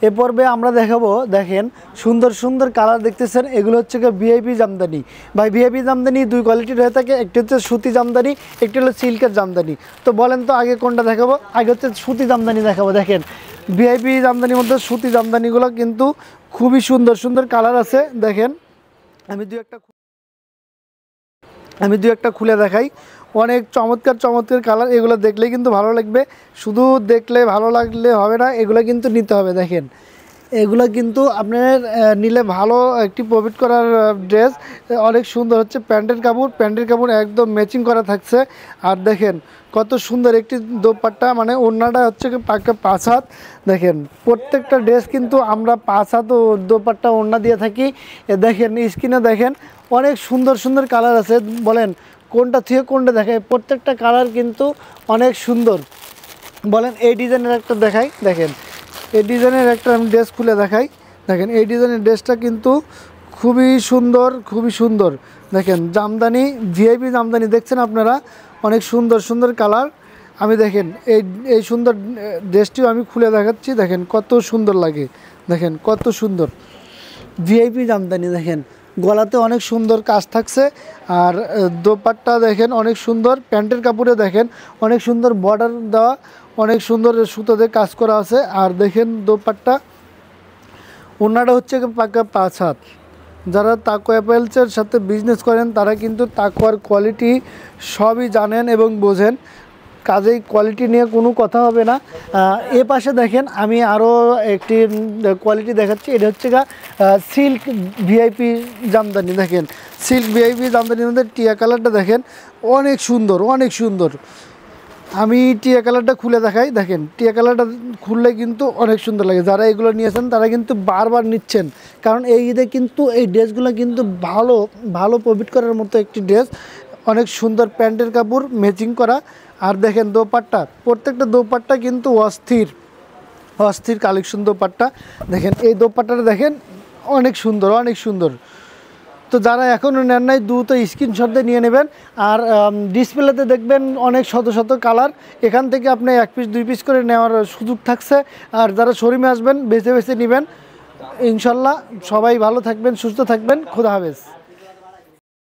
এ পর্বে আমরা দেখাবো, দেখেন সুন্দর সুন্দর কালার দেখতেছেন, এগুলো হচ্ছে ভিআইপি জামদানি। ভাই ভিআইপি জামদানি দুই কোয়ালিটির হয়ে থাকে, একটি হচ্ছে সুতি জামদানি, একটি হলো সিল্কের জামদানি। তো বলেন তো আগে কোনটা দেখাবো? আগে হচ্ছে সুতি জামদানি দেখাবো। দেখেন ভিআইপি জামদানির মধ্যে সুতি জামদানিগুলো কিন্তু খুবই সুন্দর সুন্দর কালার আছে। দেখেন আমি দুই একটা খুলে দেখাই। অনেক চমৎকার চমৎকার কালার, এগুলো দেখলেই কিন্তু ভালো লাগবে। শুধু দেখলে ভালো লাগলে হবে না, এগুলো কিন্তু নিতে হবে। দেখেন এগুলো কিন্তু আপনার নিলে ভালো একটি প্রফিট করার ড্রেস। অনেক সুন্দর হচ্ছে প্যান্টের কাপড় একদম ম্যাচিং করা থাকছে। আর দেখেন কত সুন্দর একটি দোপাট্টা, মানে ওড়নাটা হচ্ছে পাক্কা 5 হাত। দেখেন প্রত্যেকটা ড্রেস কিন্তু আমরা 5 হাত ও দোপাট্টা ওড়না দিয়ে থাকি। দেখেন স্ক্রিনে দেখেন অনেক সুন্দর সুন্দর কালার আছে। বলেন কোনটা থেকে কোনটা দেখায়? প্রত্যেকটা কালার কিন্তু অনেক সুন্দর। বলেন এই ডিজাইনের একটা দেখাই। দেখেন এই ডিজাইনের একটা আমি ড্রেস খুলে দেখাই। দেখেন এই ডিজাইনের ড্রেসটা কিন্তু খুবই সুন্দর, খুবই সুন্দর। দেখেন জামদানি, ভিআইপি জামদানি দেখছেন আপনারা, অনেক সুন্দর সুন্দর কালার। আমি দেখেন এই সুন্দর ড্রেসটিও আমি খুলে দেখাচ্ছি। দেখেন কত সুন্দর লাগে, দেখেন কত সুন্দর ভিআইপি জামদানি। দেখেন গলাতে অনেক সুন্দর কাজ থাকছে। আর দোপাট্টা দেখেন অনেক সুন্দর, প্যান্টের কাপড়ে দেখেন অনেক সুন্দর বর্ডার দেওয়া, অনেক সুন্দর সুতোতে কাজ করা আছে। আর দেখেন দোপাট্টা ওড়নাটা হচ্ছে পাক্কা 5 হাত। যারা তাকওয়া অ্যাপারেলসের সাথে বিজনেস করেন তারা কিন্তু তাকওয়ার কোয়ালিটি সবই জানেন এবং বোঝেন, কাজেই কোয়ালিটি নিয়ে কোনো কথা হবে না। এ পাশে দেখেন আমি আরও একটি কোয়ালিটি দেখাচ্ছি। এটা হচ্ছে সিল্ক ভিআইপি জামদানি। দেখেন সিল্ক ভিআইপি জামদানির মধ্যে টিয়া কালারটা দেখেন অনেক সুন্দর, অনেক সুন্দর। আমি টিয়া কালারটা খুলে দেখাই। দেখেন টিয়া কালারটা খুললে কিন্তু অনেক সুন্দর লাগে। যারা এগুলো নিয়েছেন তারা কিন্তু বারবার নিচ্ছেন, কারণ এই ঈদে কিন্তু এই ড্রেসগুলো কিন্তু ভালো ভালো প্রফিট করার মতো একটি ড্রেস। অনেক সুন্দর প্যান্টের কাপড় ম্যাচিং করা। আর দেখেন দোপাট্টা, প্রত্যেকটা দোপাট্টা কিন্তু অস্থির অস্থির কালেকশন দোপাট্টা। দেখেন এই দোপাট্টাটা দেখেন অনেক সুন্দর, অনেক সুন্দর। তো যারা এখনও নেন নাই দ্রুত স্ক্রিনশট দিয়ে নিয়ে নেবেন। আর ডিসপ্লেতে দেখবেন অনেক শত শত কালার, এখান থেকে আপনি 1 পিস 2 পিস করে নেওয়ার সুযোগ থাকছে। আর যারা শোরুমে আসবেন বেছে বেছে নেবেন। ইনশাল্লাহ সবাই ভালো থাকবেন, সুস্থ থাকবেন। খোদা হাফেজ।